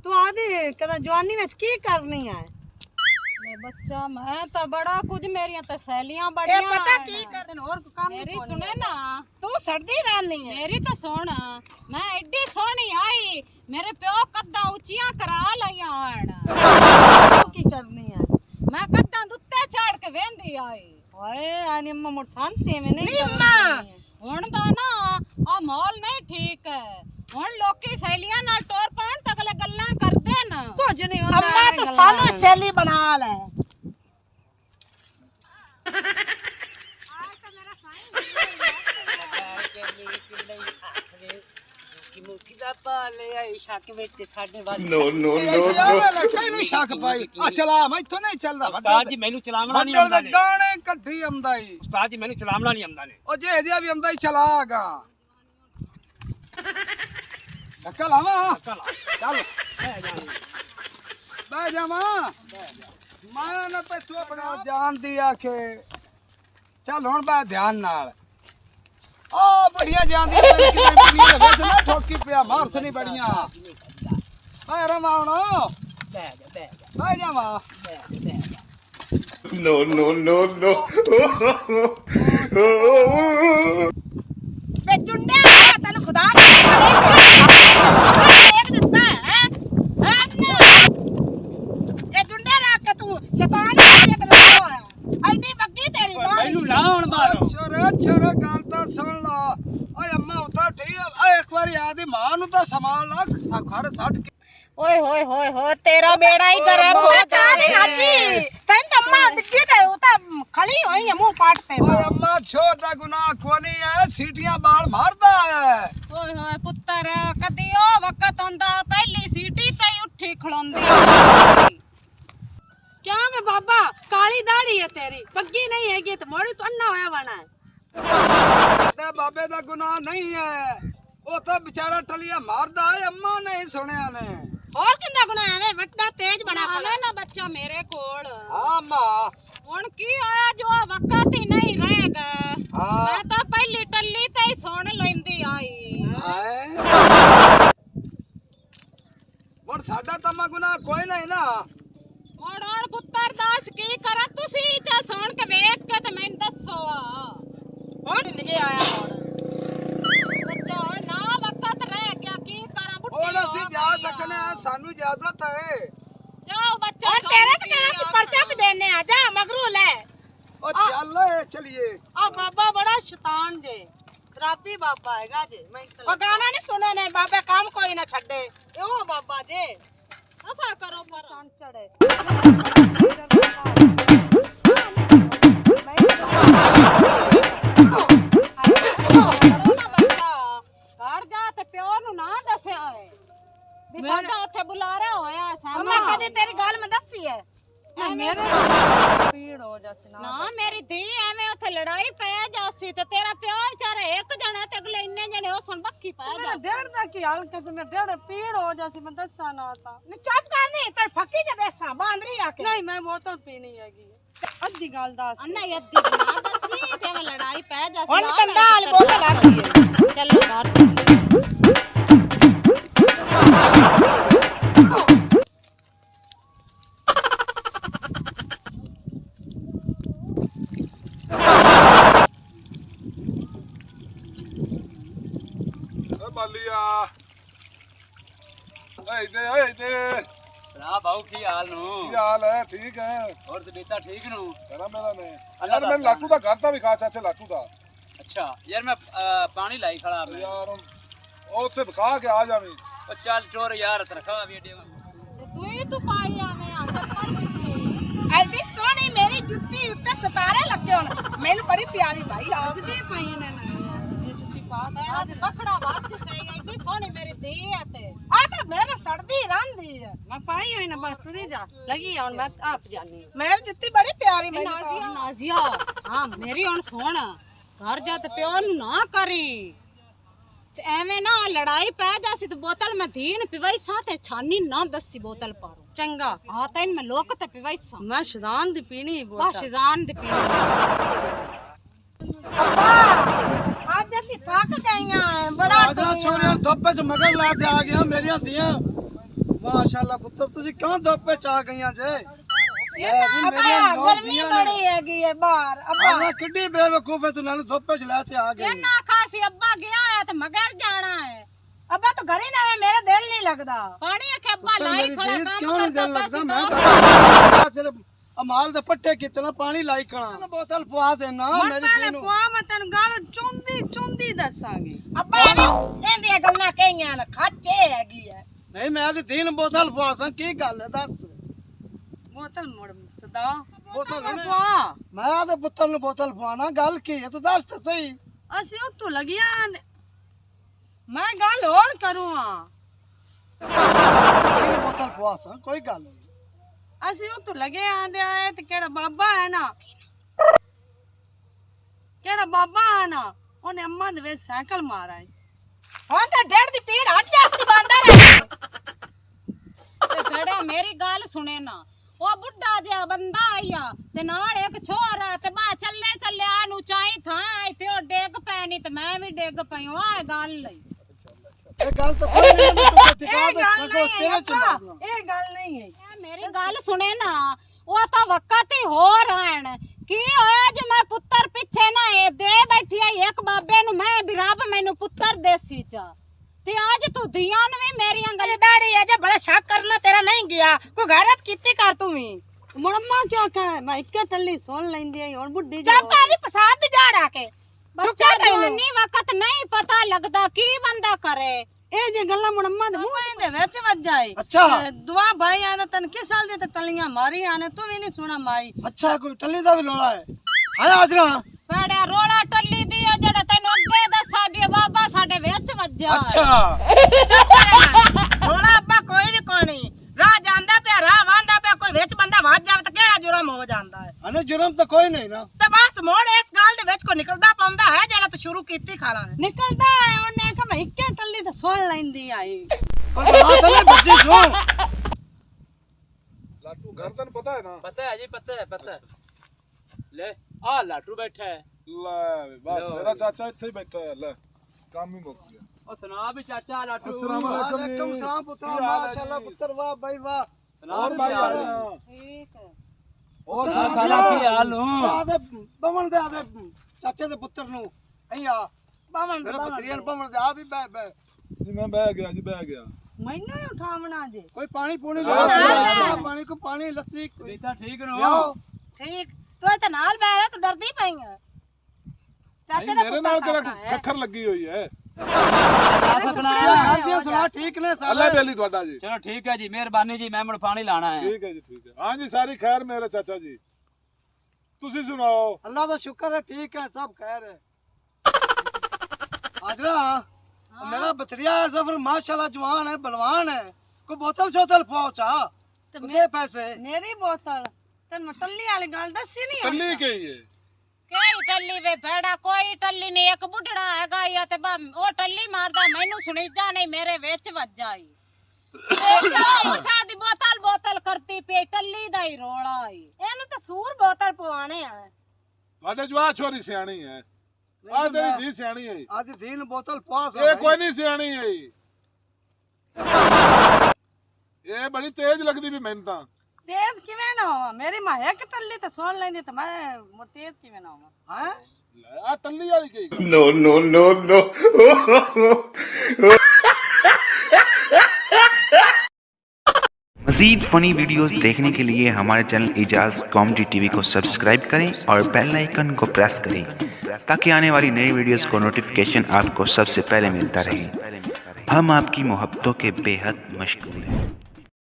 तू आदि कदा जवानी में की करनी है बच्चा मैं तो बड़ा कुछ मेरी तो सहेलियां बड़ी पता की करते और काम मेरी सुने ना तू सर्दी रहनी है मेरी तो सुन मैं एडी सोहनी आई मेरे प्यो कद्दा ऊंचियां करा लिया की करनी है मैं कद्दा दुत्ते चढ़ के वेंदी आई ओए आनी अम्मा मोर शांति में नहीं अम्मा हुन दा ना आ माहौल नहीं ठीक है हुन लोकी सहेलियां नाल टोर पाण तक ले गल्लां करदे न कुछ नहीं होता अम्मा तो सानू सहेली बना ले नो नो नो कैनू शक पाई आ चला मैं इथों नहीं चलदा उस्ताद जी मैनू चलावना नहीं आंदा ने गाने कड्ढी आंदा ही उस्ताद जी मैनू चलावना नहीं आंदा ने ओ जे एदिया भी आंदा ही चलागा चल आवा चल बह जा मां मैं ना पे तू अपना जान दिया के चल हुन बा ध्यान नाल ओ बढ़िया जान दी कितने ना ठोकी पिया मार सनी बढ़िया हाय रमावणो बह जा मां नो नो नो नो बे जुंडे तने खुदा एक दिता है ए जुंडे रख के तू शैतान के तरह ऐडी बग्गी तेरी मैनू लाउण मारो छोरा गल तो सुन ला ओए अम्मा उता ठीक है ओए एक बार याद है मां नु तो संभाल ला घर सट के ओए होए होए होए तेरा बेड़ा ही गर्म हो चाले हाजी तन तो अम्मा डिग्गी ते उता खली होई है मुंह पाटते ओए अम्मा छोड़ दा गुनाह कोनी है सीटियां बाल मारदा है ओए होए पुत्तर कदी ओ वक्त आंदा पहली सीटी ते ही उठी खलोंदी क्या मैं बाबा काली दाढ़ी है तेरी पग्गी नहीं हैगी तो मोड़ी तो अन्ना होया बना है ते बाबे दा गुनाह नहीं है ओ तो बेचारा टलिया मारदा है अम्मा नहीं सुनया ने और किंदा गुना है वड्डा तेज बना आवे ना बच्चा मेरे कोल हां मां हुन की आया जो वक्त ही नहीं रहेगा हां मैं तो पहली टल्ली ते ही सुन लेंदी आई और साडा तमा गुनाह कोई नहीं ना और पुत्तर दास की करा तुसी चा सुन के वेख के ते मैन दसो और निके आया और बच्चा और ना वक्त रह गया की करा बुट्टी और ਅਸੀਂ ਜਾ ਸਕਨੇ ਆ ਸਾਨੂੰ इजाजत है जाओ बच्चा और तेरे तो कहा पर्चा भी देने आ जा मगरू ले ओ चल चलिए आ बाबा बड़ा शैतान जे खराबी बाबा हैगा जे मैं और गाना नहीं सुने ने बाबे काम कोई ना छड्डे क्यों बाबा जे अफा करो पर कान चढ़े घर जा ते प्यो नु ना दसया है भी साडा ओथे बुलारा होया अम्मा कदे तेरी गाल में दसी है मेरे पीड़ हो जासी ना मेरी धी एवें ओथे लड़ाई पै जासी ते तेरा प्यो बेचारा एक जना ते अगले इन्ने जने ओसन बक्की पै मेरा जासी डेढ़ दा की हाल कैसे मैं डेढ़ पीड़ हो जासी मैं दसा ना आता नी चुप कर नी तेरे फकी च देसा बांदरी आके नहीं मैं बोतल पीनी हैगी अद्धी गाल दास अन्ना यद्दी ना दसी ते में लड़ाई पै जासी हुन कंडाल बोतल आती है चलो घर बालिया ए दे ना बाऊ की हाल नु की हाल है ठीक है और ते बेटा ठीक नु तेरा मेरा ने यार मैं लाटू दा घर दा भी खा चाचे लाटू दा अच्छा यार मैं पानी लाई खड़ा मैं यार ओ उथे खा के आ जावी ओ चल चोर यार रखा वीडियो तू ही तू पाई आवे आ चप्पल बिकली एडी सोनी मेरी जुत्ती उत्ते सितारे लगे हुन मेनू बड़ी प्यारी भाई आज दे पाई ने ना ये जुत्ती पा आज बखड़ा बात सही एडी सोनी मेरी धी है ते आ तो मेरा सर्दी रंदी है मैं पाई हुई ना बस तुरी जा लगी और मैं आप जानी मेरी जुत्ती बड़ी प्यारी मेरी नाजिया नाजिया हां मेरी हुन सुन घर जा ते प्यो नु ना करी ते एवें ना लड़ाई पै जासी ते बोतल में धीन पिवाई सा ते छानी ना दसी बोतल पारो चंगा हां तैन में लोक ते पिवाई सा मैं शजान दी पीनी बा शिजान दी पी आज जैसी थक गईया है बड़ा आजरा छोरियां धोपे च मगर ला के आ गया मेरियां धियां ਮਾਸ਼ਾਅੱਲਾ ਪੁੱਤਰ ਤੁਸੀਂ ਕਿਉਂ ਧੁੱਪੇ ਚ ਆ ਗਈਆਂ ਜੇ ਅੱਬਾ ਗਰਮੀ ਬੜੀ ਹੈਗੀ ਹੈ ਬਾਹਰ ਅੱਬਾ ਅੱਲਾ ਕਿੱਡੀ ਬੇਵਕੂਫ ਹੈ ਤੂੰ ਨਾਲ ਧੁੱਪੇ ਚ ਲੈ ਤੇ ਆ ਗਈ ਨਾ ਖਾਸੀ ਅੱਬਾ ਗਿਆ ਹੈ ਤੇ ਮਗਰ ਜਾਣਾ ਹੈ ਅੱਬਾ ਤੂੰ ਘਰੇ ਨਾ ਮੇਰਾ ਦਿਲ ਨਹੀਂ ਲੱਗਦਾ ਪਾਣੀ ਆਖੇ ਅੱਬਾ ਪੁੱਤਰ ਲਾਈ ਮੇਰੀ ਖੜਾ ਦੀਦ ਕੰਮ ਕਿਉਂ ਨਹੀਂ ਕਰਦਾ ਦਿਲ ਲੱਗਦਾ ਬਸ ਮੈਂ ਦੋ- ਤਾਂ ਸਿਰਫ ਅਮਾਲ ਦੇ ਪੱਟੇ ਕੀਤੇ ਨਾ ਪਾਣੀ ਲਾਈ ਕਣਾ ਬੋਤਲ ਪਵਾ ਦੇਣਾ ਮੇਰੀ ਨਾਲੇ ਦੀਨ ਨੂੰ ਪੁਆ ਮੈਂ ਤੈਨੂੰ ਗੱਲ ਚੁੰਦੀ ਦੱਸਾਂਗੀ ਅੱਬਾ ਇਹਦੀਆਂ ਗੱਲਾਂ ਕਹੀਆਂ ਨਾ ਖਾਚੇ ਹੈਗੀ ਹੈ ਨਹੀਂ ਮੈਂ ਤੇ ਦੀਨ ਬੋਤਲ ਪਵਾ ਸਾਂ ਕੀ ਗੱਲ ਹੈ ਦੱਸ ਬੋਤਲ ਮੁੜ ਸਦਾ ਬੋਤਲ ਨਹੀਂ। ਪੁਆ ਮੈਂ ਤੇ ਪੁੱਤਰ ਨੂੰ ਬੋਤਲ ਪਵਾਣਾ ਗੱਲ ਕੀ ਹੈ ਤੂੰ ਦੱਸ ਤਾਂ ਸਹੀ ਅਸੀਂ ਉੱਤੋਂ ਲੱਗਿਆ ਮੈਂ ਗੱਲ ਹੋਰ ਕਰੂੰ ਬੋਤਲ ਪਵਾ ਸਾਂ ਕੋਈ ਗੱਲ ਨਹੀਂ ਅਸੀਂ ਉੱਤੋਂ ਲੱਗੇ ਆਂਦੇ ਆਏ ਤੇ ਕਿਹੜਾ ਬਾਬਾ ਹੈ ਨਾ ਉਹਨੇ ਅੰਮਾ ਦੇ ਵਿੱਚ ਸਾਈਕਲ ਮਾਰਾ ਏ ਹੁਣ ਤਾਂ ਡੇਢ ਦੀ ਪੀੜ ਹਟ ਜਾਂਦੀ ਬੰਦਾ ਰਹੇ ਤੇ ਖੜਾ ਮੇਰੀ ਗੱਲ ਸੁਣੇ ਨਾ ਉਹ ਬੁੱਢਾ ਜਿਹਾ ਬੰਦਾ ਆਇਆ ਤੇ ਨਾਲ ਇੱਕ ਛੋਰਾ ਤੇ ਬਾ ਚੱਲੇ ਨੂੰ ਚਾਹੀ ਥਾਂ ਇੱਥੇ ਉਹ ਡਿੱਗ ਪੈਣੀ ਤੇ ਮੈਂ ਵੀ ਡਿੱਗ ਪਈ ਆ ਗੱਲ ਲਈ ਇਹ ਗੱਲ ਤਾਂ ਕੋਈ ਨਹੀਂ ਤੂੰ ਟਿਕਾ ਇਹ ਦੇ ਗੱਲ ਸਕੋ ਨਹੀਂ ਤੇਰੇ ਹੈ ਚ ਅੱਬਾ, ਮਾਰਨਾ ਇਹ ਗੱਲ ਨਹੀਂ ਹੈ ਮੇਰੀ ਗੱਲ ਸੁਣੇ ਨਾ ਉਹ ਤਾਂ ਵਕਤ ਹੀ ਹੋਰ ਆਣ ਕੀ ਹੋਇਆ ਜੇ ਮੈਂ ਪੁੱਤਰ ਪਿੱਛੇ ਨਾ ਇਹ ਦੇ ਬੈਠੀ ਆਈ ਇੱਕ ਬਾਬੇ ਨੂੰ ਮੈਂ ਵੀ ਰੱਬ ਮੈਨੂੰ ਪੁੱਤਰ ਦੇਸੀ ਚ ਤੇ ਅੱਜ ਤੂੰ ਦੀਆਂ ਨੂੰ ਵੀ ਮੇਰੀਆਂ ਗਲੀ ਦਾੜੀ ਹੈ ਜੇ ਬੜਾ ਸ਼ੱਕ ਕਰਨਾ ਤੇਰਾ ਨਹੀਂ ਗਿਆ ਕੋਈ ਗੈਰਤ ਕੀਤੀ ਕਰ ਤੂੰ ਵੀ ਮੁੜਮਾ ਕਿਆ ਕਹੇ ਮੈਂ ਇੱਕੇ ਟੱਲੀ ਸੁਣ ਲੈਂਦੀ ਆਈ ਹੁਣ ਬੁੱਢੀ ਚੱਪ ਕਰ ਨਹੀਂ ਪਸਾਦ ਦੀ ਜੜ ਆ ਕੇ ਬੱਚਾ ਜਵਾਨੀ ਵਕਤ ਨਹੀਂ ਪਤਾ ਲੱਗਦਾ ਕੀ ਬੰਦਾ ਕਰੇ ਇਹ ਜੇ ਗੱਲਾਂ ਮੁੜਮਾ ਦੇ ਮੂੰਹ ਦੇ ਵਿੱਚ ਵੱਜਾਈ ਅੱਛਾ ਦੁਆ ਭਾਈ ਆਨੇ ਤਨ ਕਿਸ ਸਾਲ ਦੇ ਤੇ ਟੱਲੀਆਂ ਮਾਰੀ ਆਨੇ ਤੂੰ ਵੀ ਨਹੀਂ ਸੁਣਾ ਮਾਈ ਅੱਛਾ ਕੋਈ ਟੱਲੀ ਦਾ ਵੀ ਲੋੜਾ ਹੈ ਹਾਏ ਆਜਰਾ ਬੜਾ ਰੋਲਾ ਟੱਲੀ ਦੀ ਆ ਜਿਹੜਾ ਤੈਨੂੰ ਅੱਗੇ ਦੱਸਾਂ ਵੀ ਬਾਬਾ ਸਾਡੇ ਵਿੱਚ ਵੱਜਾ ਅੱਛਾ ਰੋਲਾ ਅੱਬਾ ਕੋਈ ਵੀ ਕੋਣੀ ਰਾਹ ਜਾਂਦਾ ਪਿਆ ਰਾਹ ਵਾਂਦਾ ਪਿਆ ਕੋਈ ਵਿੱਚ ਬੰਦਾ ਵੱਜ ਜਾਵੇ ਤਾਂ ਕਿਹੜਾ ਜੁਰਮ ਹੋ ਜਾਂਦਾ ਹੈ ਅਨੇ ਜੁਰਮ ਤਾਂ ਕੋਈ ਨਹੀਂ ਨਾ ਤੇ ਬਸ ਮੋੜ ਇਸ ਗੱਲ ਦੇ ਵਿੱਚ ਕੋ ਨਿਕਲਦਾ ਪਾਉਂਦਾ ਹੈ ਜਿਹੜਾ ਤੂੰ ਸ਼ੁਰੂ ਕੀਤੀ ਖਾਲਾ ਹੈ ਨਿਕਲਦਾ ਹੈ ਉਹਨੇ ਕਿ ਮੈਂ ਇੱਕੇ ਟੱਲੀ ਤੇ ਸੁਣ ਲੈਂਦੀ ਆਈ ਕੋਈ ਬਾਤ ਨਹੀਂ ਬੱਜੀ ਜੋ लाटू घर तन पता है ना पता है जी पता है ले आ लाटू बैठा है ले बस मेरा चाचा इथे ही बैठा है ले काम ही मुक गया और सुना भी चाचा लाटू अस्सलाम वालेकुम वालेकुम सलाम पुत्र ਕੀ ਹਾਲ ਹੈ माशाल्लाह ਜੀ? पुत्र वाह भाई वाह सुना और भी भाई हाल आ है। रहे हैं ਠੀਕ और हाँ, खाला की हाल हूँ ਆਦੇ ਬਵਣ ਦੇ ਆਦੇ ਚਾਚੇ ਦੇ ਪੁੱਤਰ ਨੂੰ ਅਈ ਆ ਬਾਵਨ ਮੇਰੇ ਬਚਰੀਆਂ ਬਵਣ ਦੇ ਆ ਵੀ ਬੈ ਬੈ जी मैं बह गया ਮੈਨੂੰ ਹੀ ਉਠਾਵਣਾ ਜੇ ਕੋਈ ਪਾਣੀ ਪੂਣੀ हाँ, ਲੈ ਪਾਣੀ ਕੋ ਪਾਣੀ ਲੱਸੀ ਕੋਈ बेटा ठीक नो ਲਿਆਓ ਠੀਕ ਤੂੰ ਤੇ ਨਾਲ ਬਹਿ ਜਾ ਤੂੰ ਡਰਦੀ ਪਈ ਹੈ ਚਾਚੇ नहीं ਦਾ मेरे ਪੁੱਤਰ नाल तेरा ਖਾਣਾ ਹੈ खखर लगी हुई है सकना ਇਹ ਘਰ ਦੀਆਂ ਸੁਣਾ ਠੀਕ ਨੇ अल्लाह ਸਾਰੇ बेली ਤੁਹਾਡਾ ਜੀ चलो ठीक है जी मेहरबानी जी मैं मुड़ पानी लाना है ठीक है जी ठीक है हाँ जी सारी खैर मेरे चाचा जी ਤੁਸੀਂ ਸੁਣਾਓ ਅੱਲਾ ਦਾ ਸ਼ੁਕਰ ਹੈ ਠੀਕ ਹੈ ਸਭ ਖੈਰ ਹੈ ਆਜਰਾ मेरा बचरिया है सफर माशाल्लाह जवान है बलवान है कोई बोतल शोतल पहुंचा ਤੇ दे पैसे ਮੇਰੀ ਬੋਤਲ ਤੈਨੂੰ ਮੈਂ ਟੱਲੀ ਵਾਲੀ ਗੱਲ ਦੱਸੀ ਨਹੀਂ ਕੱਲੀ ਗਈ ਹੈ ਕੋਈ ਟੱਲੀ ਵੇ ਭੈੜਾ ਕੋਈ ਟੱਲੀ ਨਹੀਂ ਇੱਕ ਬੁੱਢੜਾ ਹੈਗਾ ਜਾਂ ਤੇ ਉਹ ਟੱਲੀ ਮਾਰਦਾ ਮੈਨੂੰ ਸੁਣੀਦਾ ਨਹੀਂ ਮੇਰੇ ਵਿੱਚ ਵੱਜਾ ਈ ਸਾਦੀ ਬੋਤਲ ਕਰਤੀ ਪਈ ਟੱਲੀ ਦਾ ਹੀ ਰੋਲਾ ਈ ਇਹਨੂੰ ਤਾਂ ਸੂਰ ਬੋਤਲ ਪਵਾਣੇ ਆ ਤੁਹਾਡੇ ਜਵਾ ਛੋਰੀ ਸਿਆਣੀ ਹੈ ਆ ਤੇਰੀ ਜੀ ਸਿਆਣੀ ਹੈ आज दिन बोतल पास ਇਹ ਕੋਈ ਨਹੀਂ ਸਿਆਣੀ ਹੈ ਇਹ ਬੜੀ ਤੇਜ਼ ਲੱਗਦੀ ਵੀ ਮੈਨੂੰ ਤਾਂ ਤੇਜ਼ ਕਿਵੇਂ ਨਾ ਹੋਵਾਂ ਮੇਰੀ ਮਾਂ ਇੱਕ ਟੱਲੀ ਤੇ ਸੁਣ ਲੈਂਦੀ ਤੇ ਮੈਂ ਤੇਜ਼ ਕਿਵੇਂ ਨਾ ਹੋਵਾਂ है ਲੈ ਆ ਟੱਲੀ ਵਾਲੀ ਕੀ No, no, no, no. मज़ीद फ़नी वीडियोस देखने के लिए हमारे चैनल इजाज़ कॉमेडी टीवी को सब्सक्राइब करें और बेल आइकन को प्रेस करें ताकि आने वाली नई वीडियोस को नोटिफिकेशन आपको सबसे पहले मिलता रहे। हम आपकी मोहब्बतों के बेहद मशगूल हैं।